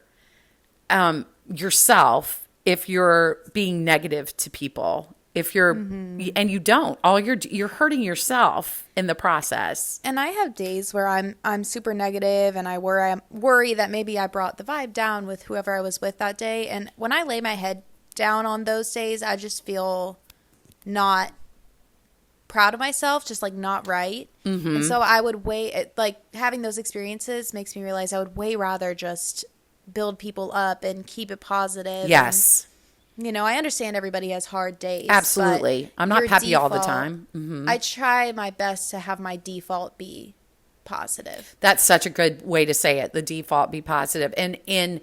yourself if you're being negative to people? If you're and you don't, you're hurting yourself in the process. And I have days where I'm super negative, and I worry that maybe I brought the vibe down with whoever I was with that day. And when I lay my head down on those days, I just feel not proud of myself, just like not right. And so I would having those experiences makes me realize I would way rather just build people up and keep it positive. Yes. And, I understand everybody has hard days. Absolutely. I'm not happy all the time. I try my best to have my default be positive. That's such a good way to say it. The default be positive. And in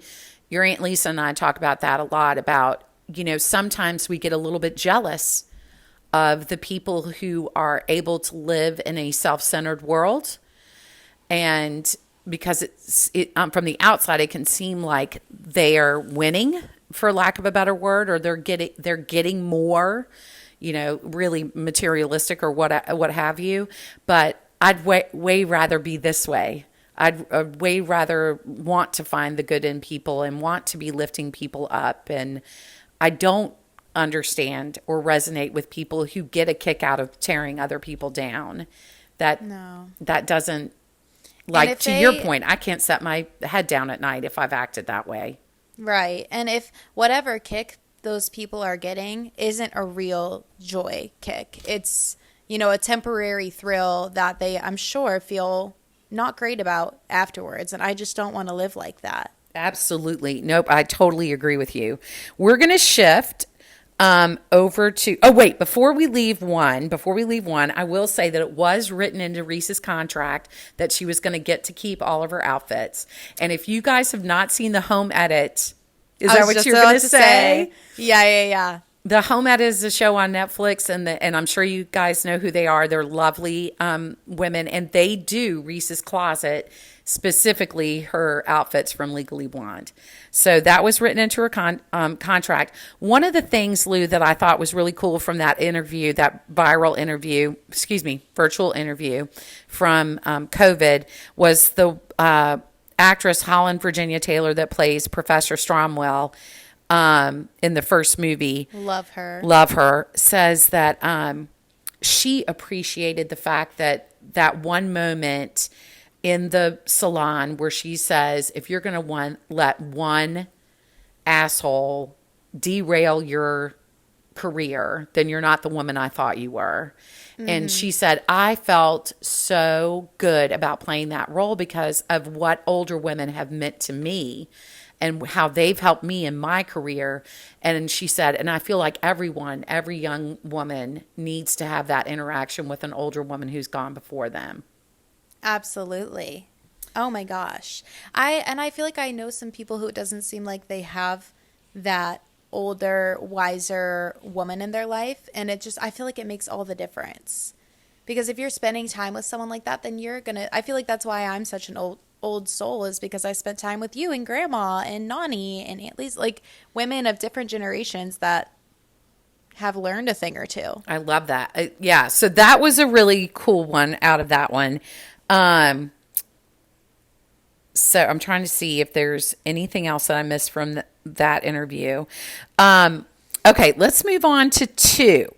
your Aunt Lisa and I talk about that a lot, about sometimes we get a little bit jealous of the people who are able to live in a self-centered world. And because from the outside, it can seem like they are winning, for lack of a better word, or they're getting more, really materialistic or what have you. But I'd way rather be this way. I'd way rather want to find the good in people and want to be lifting people up. And I don't understand or resonate with people who get a kick out of tearing other people down. That doesn't, like, to your point, I can't set my head down at night if I've acted that way. Right. And if whatever kick those people are getting isn't a real joy kick, it's, a temporary thrill that they, I'm sure, feel not great about afterwards. And I just don't want to live like that. Absolutely. Nope. I totally agree with you. We're going to shift over to, before we leave one, I will say that it was written into Reese's contract that she was going to get to keep all of her outfits. And if you guys have not seen the home edit, is that what you're going to say? Yeah. The Home Edit is a show on Netflix, and I'm sure you guys know who they are. They're lovely women, and they do Reese's Closet, specifically her outfits from Legally Blonde. So that was written into her contract. One of the things, Lou, that I thought was really cool from that interview, that virtual interview from COVID, was the actress Holland Virginia Taylor that plays Professor Stromwell. in the first movie, Love her, says that she appreciated the fact that one moment in the salon where she says, if you're going to let one asshole derail your career, then you're not the woman I thought you were. And she said, I felt so good about playing that role because of what older women have meant to me and how they've helped me in my career. And she said, and I feel like every young woman needs to have that interaction with an older woman who's gone before them. Absolutely. Oh my gosh. I feel like I know some people who it doesn't seem like they have that older, wiser woman in their life, and I feel like it makes all the difference. Because if you're spending time with someone like that, then I feel like that's why I'm such an old soul, is because I spent time with you and grandma and Nani and Aunt Lisa, like women of different generations that have learned a thing or two. I love that. Yeah, so that was a really cool one out of that one. So I'm trying to see if there's anything else that I missed from that interview. Okay, let's move on to 2.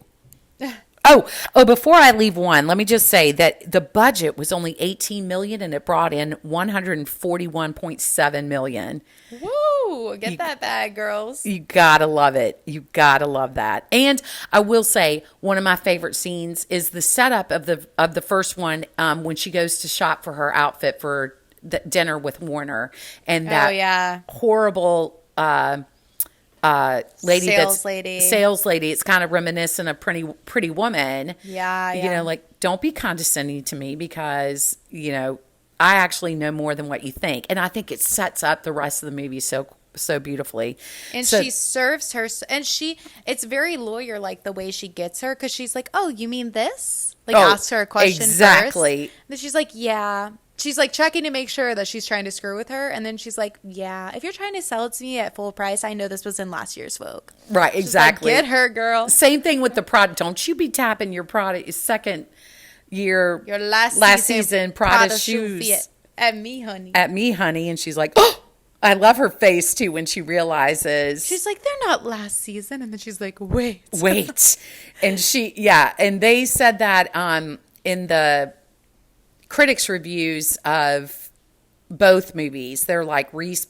Oh, before I leave 1, let me just say that the budget was only $18 million and it brought in $141.7 million. Woo! Get that bag, girls. You gotta love it. You gotta love that. And I will say, one of my favorite scenes is the setup of the first one, when she goes to shop for her outfit for the dinner with Warner, and that horrible sales lady. It's kind of reminiscent of Pretty Woman. Yeah. You know, like, don't be condescending to me because, I actually know more than what you think. And I think it sets up the rest of the movie so beautifully. And she serves her, and it's very lawyer-like the way she gets her, because she's like, oh, you mean this? Like, asks her a question exactly. first. Then she's like, yeah. She's like checking to make sure that she's trying to screw with her. And then she's like, yeah, if you're trying to sell it to me at full price, I know this was in last year's Vogue. Right, exactly. Like, get her, girl. Same thing with the product. Don't you be tapping your product, second year, your last season Prada shoes at me, honey. And she's like, oh, I love her face too when she realizes. She's like, they're not last season. And then she's like, wait. And and they said that in the critics' reviews of both movies, they're like, Reese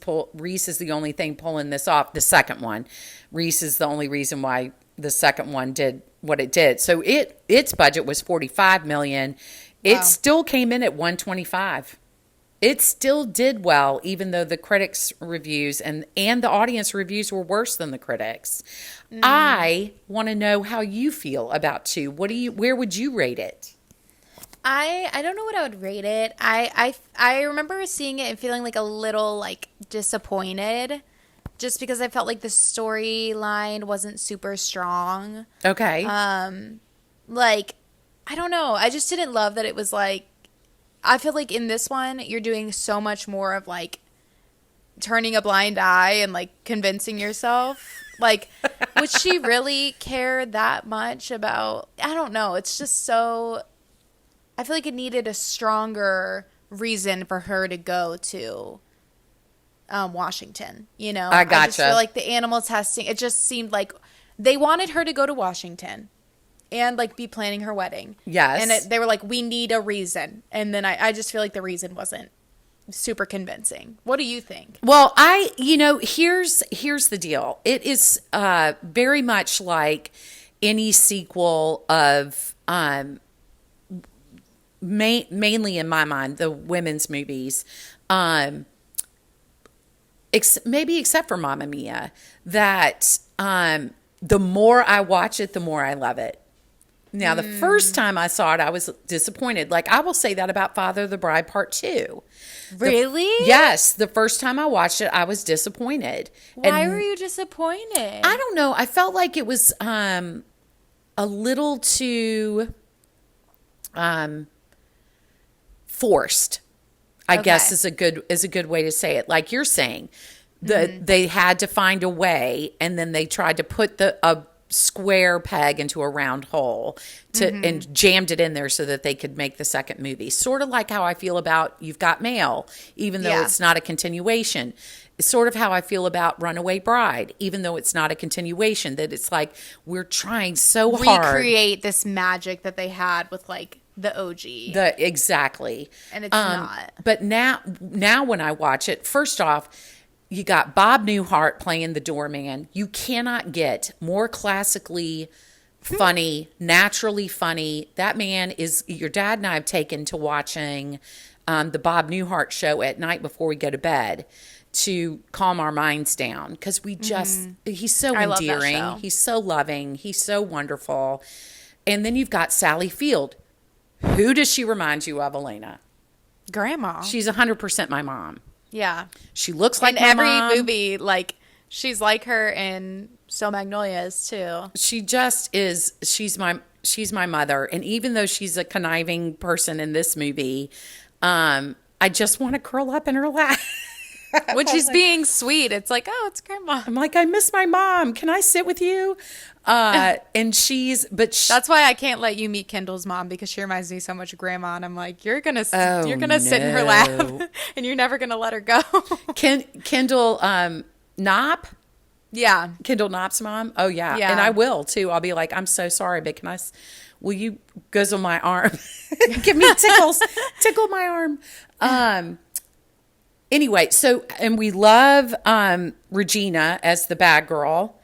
is the only thing pulling this off. The second one, Reese is the only reason why the second one did what it did. So its budget was $45 million. It still came in at $125. It still did well, even though the critics' reviews and the audience reviews were worse than the critics. I want to know how you feel about 2. Where would you rate it? I don't know what I would rate it. I remember seeing it and feeling like a little like disappointed, just because I felt like the storyline wasn't super strong. Okay. Like, I don't know. I just didn't love that it was like, I feel like in this one, you're doing so much more of like turning a blind eye and like convincing yourself. Like, would she really care that much about, I don't know. It's just so, I feel like it needed a stronger reason for her to go to Washington, I gotcha. I just feel like the animal testing, it just seemed like they wanted her to go to Washington and like be planning her wedding. Yes. And they were like, we need a reason. And then I just feel like the reason wasn't super convincing. What do you think? Well, here's the deal. It is very much like any sequel of mainly in my mind, the women's movies, maybe except for Mamma Mia, that the more I watch it, the more I love it. Now, the first time I saw it, I was disappointed. Like, I will say that about Father of the Bride Part 2. Really? Yes. The first time I watched it, I was disappointed. Why were you disappointed? I don't know. I felt like it was a little too forced, I guess is a good way to say it. Like you're saying, they had to find a way, and then they tried to put square peg into a round hole and jammed it in there so that they could make the second movie. Sort of like how I feel about You've Got Mail, even though it's not a continuation. It's sort of how I feel about Runaway Bride, even though it's not a continuation, that it's like we're trying so hard. Recreate this magic that they had with like the OG. Exactly. And it's not. But now when I watch it, first off, you got Bob Newhart playing the doorman. You cannot get more classically funny, naturally funny. That man is, your dad and I have taken to watching the Bob Newhart show at night before we go to bed to calm our minds down. Because we just, he's so endearing. He's so loving. He's so wonderful. And then you've got Sally Field. Who does she remind you of, Elena? Grandma. She's 100% my mom. Yeah. She looks like in my every mom. movie, like she's like her in So Magnolias too. She just is. She's my mother, and even though she's a conniving person in this movie, I just want to curl up in her lap. When she's being sweet, it's like, oh, it's grandma. I'm like, I miss my mom. Can I sit with you? And that's why I can't let you meet Kendall's mom, because she reminds me so much of grandma. And I'm like, you're gonna sit in her lap, and you're never gonna let her go. Kendall Knopp. Yeah, Kendall Knopp's mom. Oh yeah, yeah. And I will too. I'll be like, I'm so sorry, but will you guzzle my arm? Give me tickles, tickle my arm. Anyway, and we love Regina as the bad girl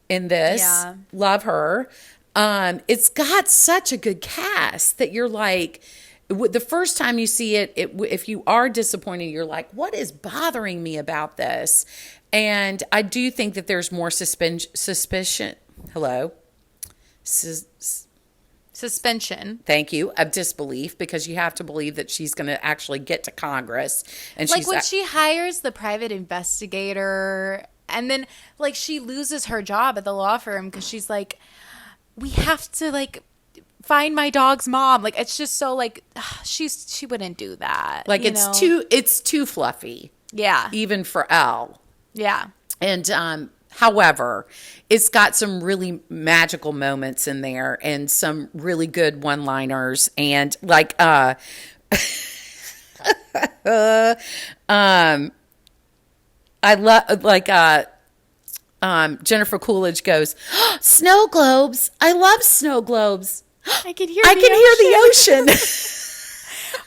in this. Yeah. Love her. It's got such a good cast that you're like, the first time you see it, if you are disappointed, you're like, what is bothering me about this? And I do think that there's more suspicion. Hello? Suspension. Thank you. Of disbelief, because you have to believe that she's going to actually get to Congress. And like when she hires the private investigator, and then like she loses her job at the law firm because she's like, we have to like find my dog's mom. Like it's just so like she wouldn't do that. Like it's too fluffy. Yeah. Even for Elle. Yeah. And however, it's got some really magical moments in there and some really good one-liners, and like I love like Jennifer Coolidge goes, snow globes. I love snow globes. I can hear the ocean.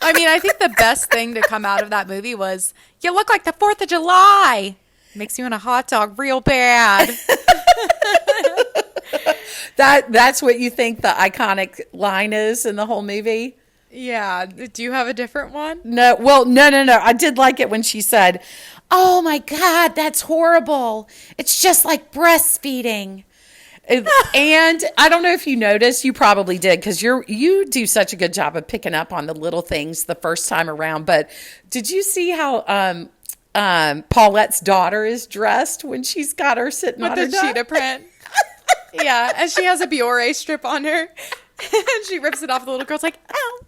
I mean, I think the best thing to come out of that movie was, you look like the 4th of July. Makes you want a hot dog real bad. That's what you think the iconic line is in the whole movie? Yeah. Do you have a different one? No. Well, no. I did like it when she said, oh my God, that's horrible. It's just like breastfeeding. And I don't know if you noticed, you probably did, because you do such a good job of picking up on the little things the first time around. But did you see how Paulette's daughter is dressed when she's got her sitting with on her the cheetah print? Yeah, and she has a Biore strip on her, and she rips it off. The little girl's like, ow.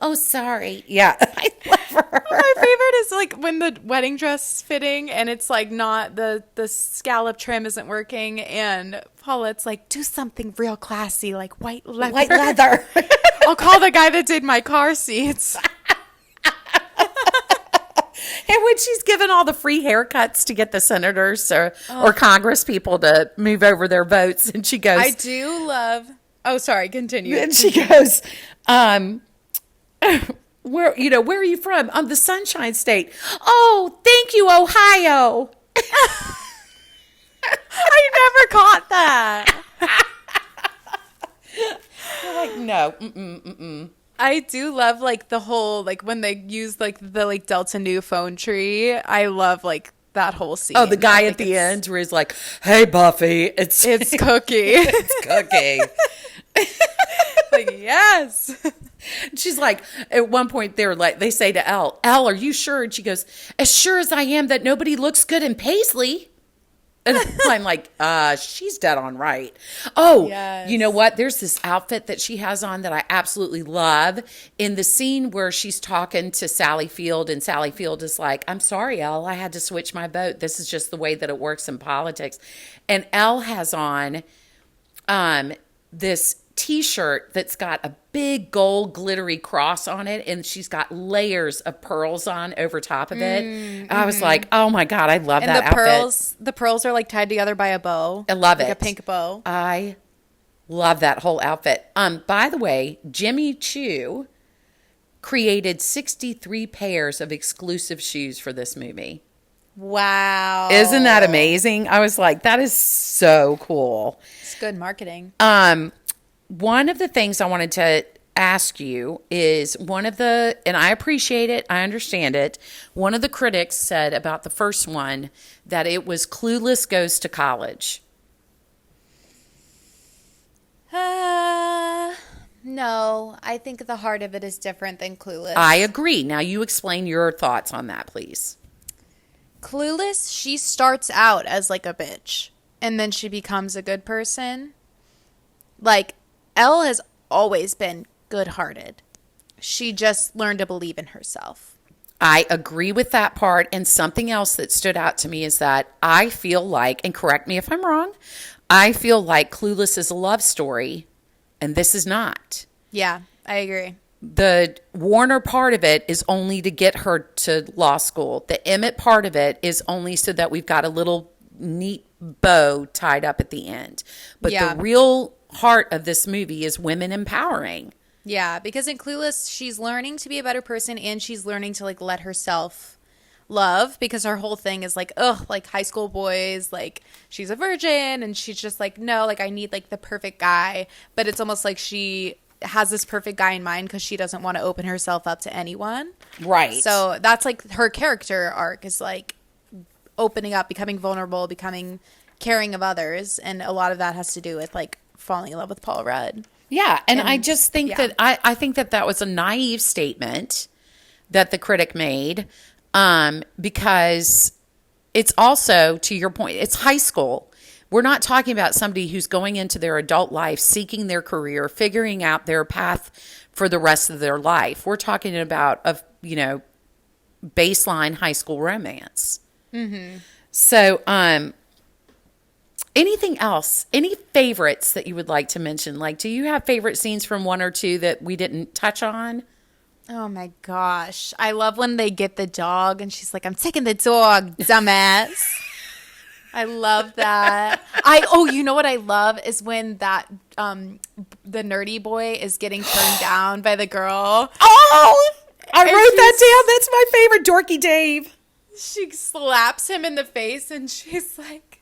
Oh, sorry. Yeah, I love her. My favorite is like when the wedding dress is fitting and it's like not the scallop trim isn't working, and Paulette's like, do something real classy, like white leather. White leather. I'll call the guy that did my car seats. And when she's given all the free haircuts to get the senators or Congress people to move over their votes, and she goes, I do love. Oh, sorry. Continue. And she goes, where are you from? I'm the Sunshine State. Oh, thank you, Ohio. I never caught that. You're like, no. I do love like the whole, like when they use like the like Delta Nu phone tree. I love like that whole scene. Oh, the guy at the end where he's like, hey, Buffy, it's Cookie. It's Cookie. Like, yes. She's like, at one point they say to Elle, are you sure? And she goes, as sure as I am that nobody looks good in paisley. And I'm like, she's dead on right. Oh, Yes. you know what? There's this outfit that she has on that I absolutely love. In the scene where she's talking to Sally Field, and Sally Field is like, I'm sorry, Elle, I had to switch my boat. This is just the way that it works in politics. And Elle has on this T-shirt that's got a big gold glittery cross on it, and she's got layers of pearls on over top of it. I was like, oh my God, I love And that outfit. the pearls are like tied together by a bow. I love like it. a pink bow. I love that whole outfit. By the way, Jimmy Choo created 63 pairs of exclusive shoes for this movie. Wow. Isn't that amazing? I was like, that is so cool. It's good marketing. One of the things I wanted to ask you is and I appreciate it, I understand it. One of the critics said about the first one that it was Clueless Goes to College. No, I think the heart of it is different than Clueless. I agree. Now you explain your thoughts on that, please. Clueless, she starts out as like a bitch, and then she becomes a good person. Like, Elle has always been good-hearted. She just learned to believe in herself. I agree with that part. And something else that stood out to me is that I feel like, and correct me if I'm wrong, I feel like Clueless is a love story, and this is not. Yeah, I agree. The Warner part of it is only to get her to law school. The Emmett part of it is only so that we've got a little neat bow tied up at the end. But Yeah. the real heart of this movie is women empowering. Yeah, because in Clueless, she's learning to be a better person, and she's learning to like let herself love, because her whole thing is like, ugh, like high school boys, like she's a virgin, and she's just like, no, like I need like the perfect guy. But it's almost like she has this perfect guy in mind because she doesn't want to open herself up to anyone. Right. So that's like her character arc is like opening up, becoming vulnerable, becoming caring of others. And a lot of that has to do with like falling in love with Paul Rudd. Yeah, and I just think yeah. that I think that was a naive statement that the critic made, because it's also, to your point, it's high school. We're not talking about somebody who's going into their adult life, seeking their career, figuring out their path for the rest of their life. We're talking about baseline high school romance. Mm-hmm. So, anything else? Any favorites that you would like to mention? Like, do you have favorite scenes from one or two that we didn't touch on? Oh my gosh. I love when they get the dog and she's like, I'm taking the dog, dumbass. I love that. You know what I love is when that the nerdy boy is getting turned down by the girl. Oh, I wrote that down. That's my favorite, Dorky Dave. She slaps him in the face and she's like,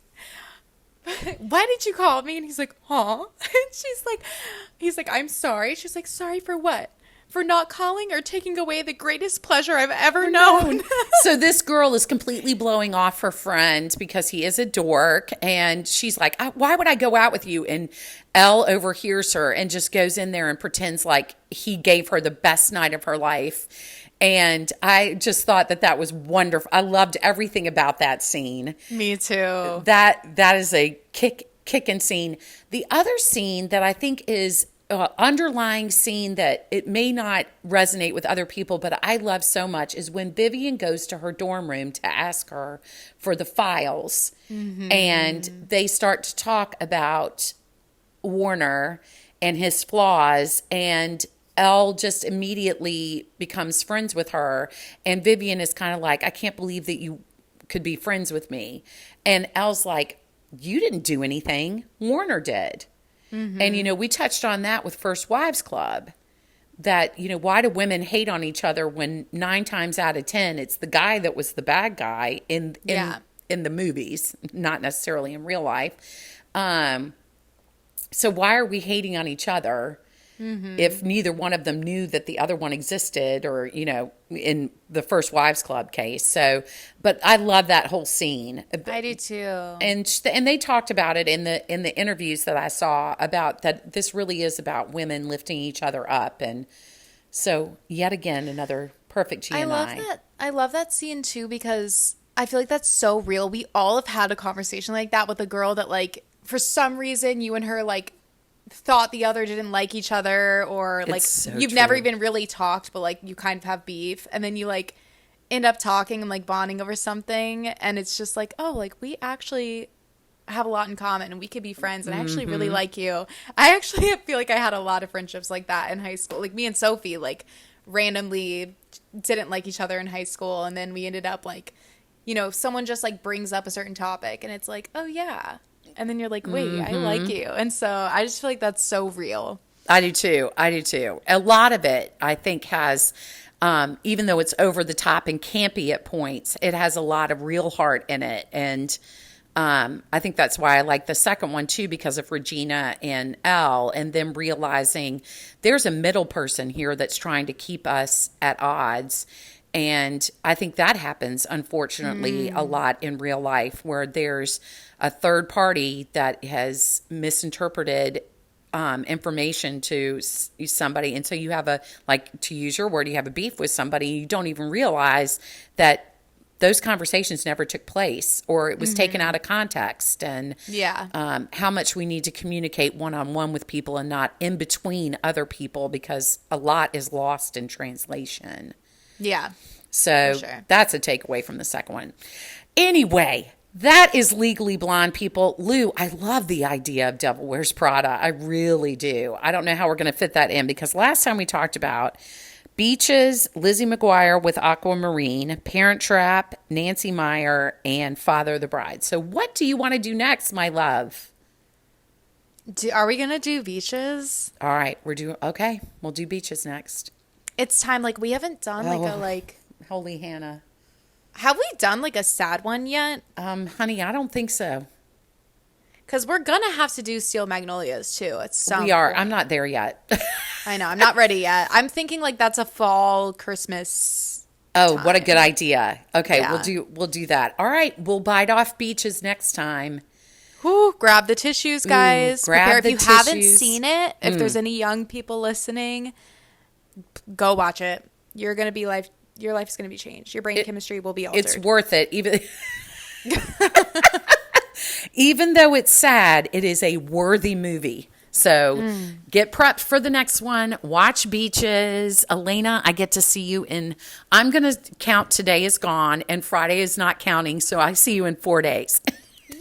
why did you call me? And he's like, huh? And he's like, I'm sorry. She's like, sorry for what? For not calling or taking away the greatest pleasure I've ever known. So this girl is completely blowing off her friend because he is a dork. And she's like, why would I go out with you? And Elle overhears her and just goes in there and pretends like he gave her the best night of her life. And I just thought that was wonderful. I loved everything about that scene. Me too. That is a kicking scene. The other scene that I think is underlying scene that it may not resonate with other people, but I love so much, is when Vivian goes to her dorm room to ask her for the files. Mm-hmm. And they start to talk about Warner and his flaws, and Elle just immediately becomes friends with her. And Vivian is kind of like, I can't believe that you could be friends with me. And Elle's like, you didn't do anything. Warner did. Mm-hmm. And, we touched on that with First Wives Club, that, why do women hate on each other when 9 times out of 10, it's the guy that was the bad guy in the movies, not necessarily in real life. So why are we hating on each other if neither one of them knew that the other one existed, or, in the First Wives Club case? So, but I love that whole scene. I do too. And they talked about it in the interviews that I saw, about that this really is about women lifting each other up. And so yet again, another perfect G&I. I love that scene too, because I feel like that's so real. We all have had a conversation like that with a girl that, like, for some reason you and her, like, thought the other didn't like each other, or like you've never even really talked, but like you kind of have beef, and then you like end up talking and like bonding over something, and it's just like, oh, like we actually have a lot in common and we could be friends, and I actually really like you. I actually feel like I had a lot of friendships like that in high school. Like me and Sophie like randomly didn't like each other in high school, and then we ended up like, you know, someone just like brings up a certain topic and it's like, oh yeah, and then you're like, wait, I like you. And so I just feel like that's so real. I do too. A lot of it, I think, has, even though it's over the top and campy at points, it has a lot of real heart in it. And I think that's why I like the second one too, because of Regina and Elle, and them realizing there's a middle person here that's trying to keep us at odds. And I think that happens, unfortunately, a lot in real life, where there's a third party that has misinterpreted information to somebody. And so you have a, like, to use your word, you have a beef with somebody. You don't even realize that those conversations never took place, or it was taken out of context. And how much we need to communicate one-on-one with people and not in between other people, because a lot is lost in translation. Yeah. So that's a takeaway from the second one. Anyway, that is Legally Blonde, people. Lou, I love the idea of Devil Wears Prada. I really do. I don't know how we're going to fit that in, because last time we talked about Beaches, Lizzie McGuire with Aquamarine, Parent Trap, Nancy Meyer, and Father of the Bride. So what do you want to do next, my love? Are we going to do Beaches? All right, okay. We'll do Beaches next. It's time. Like, we haven't done Holy Hannah. Have we done like a sad one yet? Honey, I don't think so. Because we're going to have to do Steel Magnolias too at some We are. point. I'm not there yet. I know. I'm not ready yet. I'm thinking like that's a fall Christmas time. What a good idea. Okay, Yeah. we'll do that. All right, we'll bite off Beaches next time. Whew, grab the tissues, guys. Grab the If you haven't tissues. seen it, if there's any young people listening, go watch it. Your life is gonna be changed. Your brain chemistry will be altered. It's worth it. Even though it's sad, it is a worthy movie. So get prepped for the next one. Watch Beaches. Elena, I get to see you I'm going to count today is gone and Friday is not counting. So I see you in 4 days. Yay!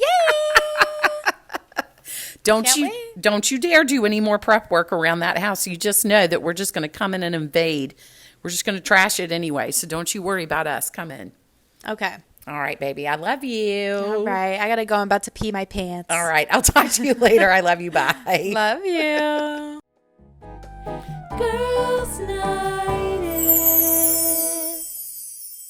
Don't you dare do any more prep work around that house. You just know that we're just going to come in and invade. We're just going to trash it anyway. So don't you worry about us. Come in. Okay. All right, baby. I love you. All right. I got to go. I'm about to pee my pants. All right. I'll talk to you later. I love you. Bye. Love you. Girls Night.